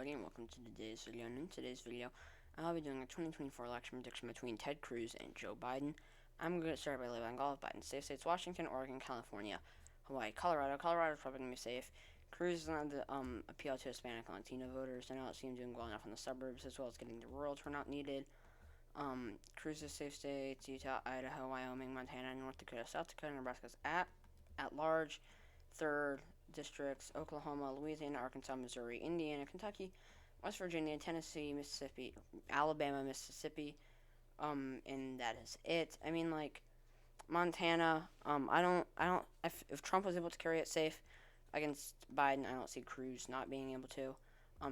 And welcome to today's video. And in today's video, I'll be doing a 2024 election prediction between Ted Cruz and Joe Biden. I'm going to start by laying out all of Biden's safe states: Washington, Oregon, California, Hawaii, Colorado. Colorado's probably going to be safe. Cruz doesn't have the appeal to Hispanic and Latino voters. I don't see him doing well enough in the suburbs, as well as getting the rural turnout needed. Cruz's safe states: Utah, Idaho, Wyoming, Montana, North Dakota, South Dakota, Nebraska's at large. Third districts: Oklahoma, Louisiana, Arkansas, Missouri, Indiana, Kentucky, West Virginia, Tennessee, Mississippi, Alabama, Mississippi, and that is it. I mean, like Montana. If Trump was able to carry it safe against Biden, I don't see Cruz not being able to.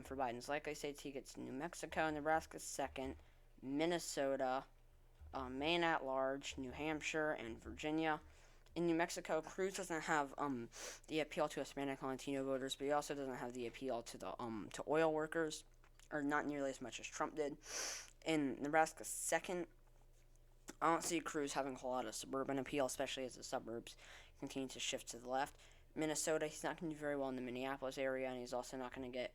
For Biden's likely states, he gets New Mexico, Nebraska second, Minnesota, Maine at large, New Hampshire, and Virginia. In New Mexico, Cruz doesn't have the appeal to Hispanic and Latino voters, but he also doesn't have the appeal to the to oil workers, or not nearly as much as Trump did. In Nebraska second, I don't see Cruz having a whole lot of suburban appeal, especially as the suburbs continue to shift to the left. Minnesota, he's not going to do very well in the Minneapolis area, and he's also not going to get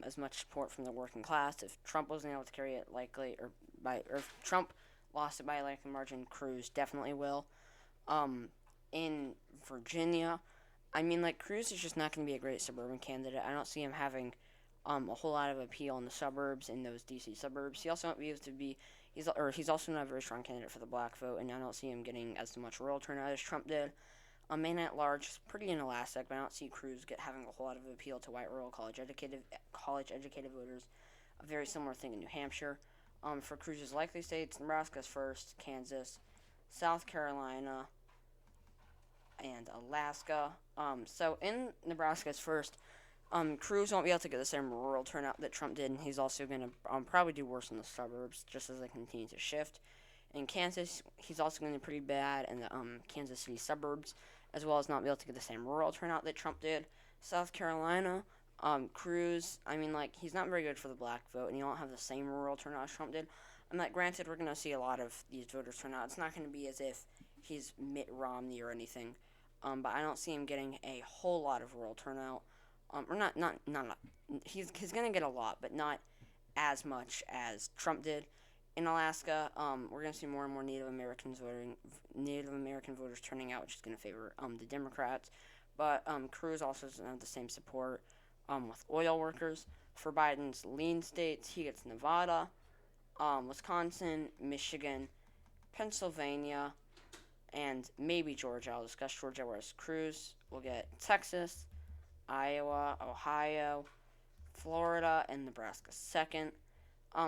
as much support from the working class. If Trump wasn't able to carry it or if Trump lost it by a likely margin, Cruz definitely will. In Virginia, I mean, like, Cruz is just not going to be a great suburban candidate. I don't see him having a whole lot of appeal in the suburbs, in those DC suburbs. He also won't be able to be, he's also not a very strong candidate for the black vote, and I don't see him getting as much rural turnout as Trump did. Maine at large is pretty inelastic, but I don't see Cruz having a whole lot of appeal to white rural college educated voters. A very similar thing in New Hampshire. For Cruz's likely states: Nebraska's first, Kansas, South Carolina, and Alaska. So in Nebraska's first, Cruz won't be able to get the same rural turnout that Trump did, and he's also going to probably do worse in the suburbs just as they continue to shift. In Kansas, he's also going to do pretty bad in the Kansas City suburbs, as well as not be able to get the same rural turnout that Trump did. South Carolina, Cruz, I mean, like, he's not very good for the black vote, and he won't have the same rural turnout as Trump did. And, like, granted, we're going to see a lot of these voters turn out. It's not going to be as if he's Mitt Romney or anything. But I don't see him getting a whole lot of rural turnout. Or not. He's going to get a lot, but not as much as Trump did. In Alaska, we're going to see more and more Native American voters turning out, which is going to favor the Democrats. But Cruz also doesn't have the same support with oil workers. For Biden's lean states, he gets Nevada, Wisconsin, Michigan, Pennsylvania, and maybe Georgia. I'll discuss Georgia, whereas Cruz will get Texas, Iowa, Ohio, Florida, and Nebraska second.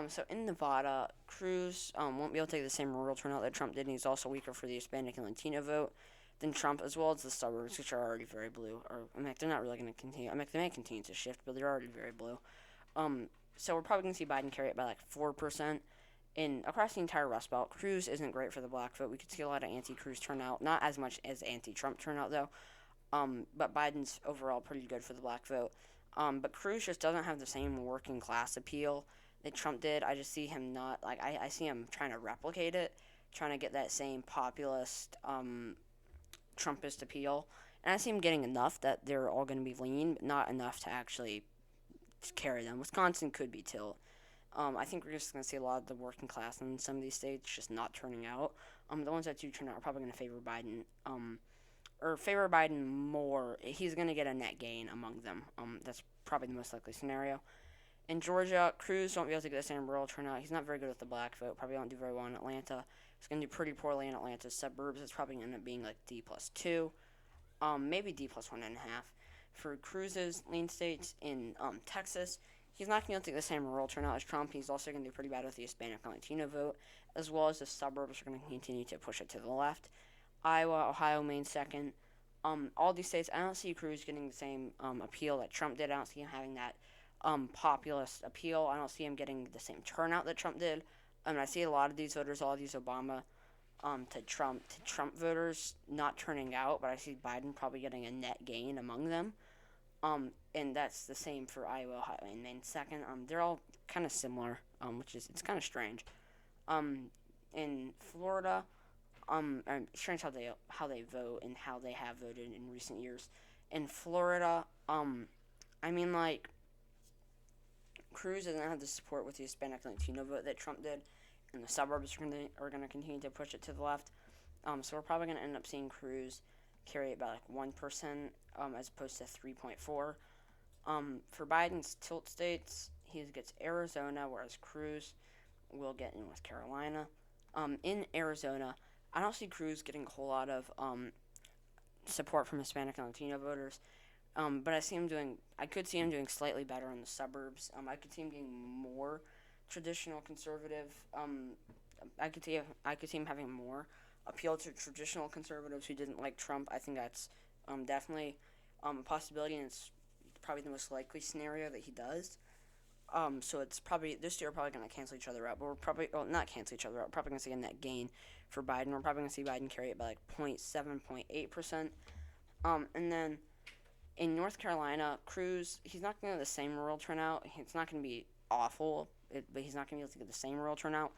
So in Nevada, Cruz won't be able to take the same rural turnout that Trump did, and he's also weaker for the Hispanic and Latino vote than Trump, as well as the suburbs, which are already very blue. They're not really going to continue. They may continue to shift, but they're already very blue. So we're probably going to see Biden carry it by like 4%. Across the entire Rust Belt, Cruz isn't great for the black vote. We could see a lot of anti-Cruz turnout, not as much as anti-Trump turnout though. But Biden's overall pretty good for the black vote. But Cruz just doesn't have the same working class appeal that Trump did. I just see him not, like, I see him trying to replicate it, trying to get that same populist, Trumpist appeal. And I see him getting enough that they're all going to be lean, but not enough to actually carry them. Wisconsin could be tilt. I think we're just going to see a lot of the working class in some of these states just not turning out. The ones that do turn out are probably going to favor Biden. Or favor Biden more. He's going to get a net gain among them. That's probably the most likely scenario. In Georgia, Cruz won't be able to get the same rural turnout. He's not very good with the black vote. Probably won't do very well in Atlanta. He's going to do pretty poorly in Atlanta's suburbs. It's probably going to end up being like D+2. Maybe D+1.5. For Cruz's lean states in Texas, he's not going to be able to get the same rural turnout as Trump. He's also going to do pretty bad with the Hispanic and Latino vote, as well as the suburbs are going to continue to push it to the left. Iowa, Ohio, Maine second. All these states, I don't see Cruz getting the same appeal that Trump did. I don't see him having that populist appeal. I don't see him getting the same turnout that Trump did. I see a lot of these voters, all of these Obama to Trump voters not turning out, but I see Biden probably getting a net gain among them. And that's the same for Iowa, Ohio, and Maine second. They're all kind of similar, which is, it's kind of strange. In Florida, strange how they vote and how they have voted in recent years. In Florida, I mean, like, Cruz doesn't have the support with the Hispanic Latino vote that Trump did, and the suburbs are going to continue to push it to the left. So we're probably going to end up seeing Cruz carry it by like 1%, as opposed to 3.4. For Biden's tilt states, he gets Arizona, whereas Cruz will get in North Carolina. In Arizona, I don't see Cruz getting a whole lot of support from Hispanic and Latino voters. But I could see him doing slightly better in the suburbs. I could see him getting more traditional conservative. I could see him having more appeal to traditional conservatives who didn't like Trump. I think that's definitely a possibility, and it's probably the most likely scenario that he does. So it's probably this year we're probably going to cancel each other out, but we're probably not cancel each other out. We're probably going to see a net gain for Biden. We're probably going to see Biden carry it by like 0.7, 0.8%. And then in North Carolina, Cruz, he's not going to get the same rural turnout. It's not going to be awful, but he's not going to be able to get the same rural turnout.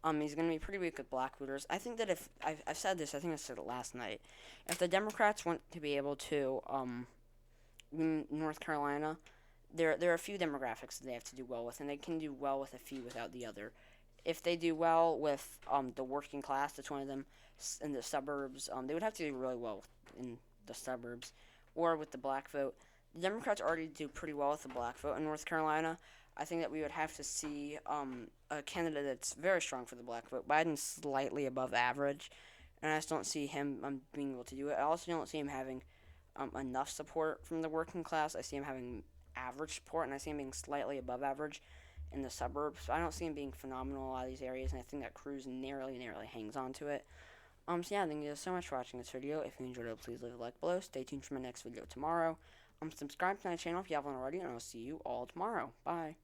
He's going to be pretty weak with black voters. I think that if I've said this, I think I said it last night. If the Democrats want to be able to win North Carolina, there are a few demographics that they have to do well with, and they can do well with a few without the other. If they do well with the working class, that's one of them in the suburbs. They would have to do really well in the suburbs, or with the black vote. The Democrats already do pretty well with the black vote in North Carolina. I think that we would have to see a candidate that's very strong for the black vote. Biden's slightly above average, and I just don't see him being able to do it. I also don't see him having enough support from the working class. I see him having average support, and I see him being slightly above average in the suburbs. So I don't see him being phenomenal in a lot of these areas, and I think that Cruz narrowly hangs on to it. So yeah, thank you so much for watching this video. If you enjoyed it, please leave a like below. Stay tuned for my next video tomorrow. Subscribe to my channel if you haven't already, and I'll see you all tomorrow. Bye.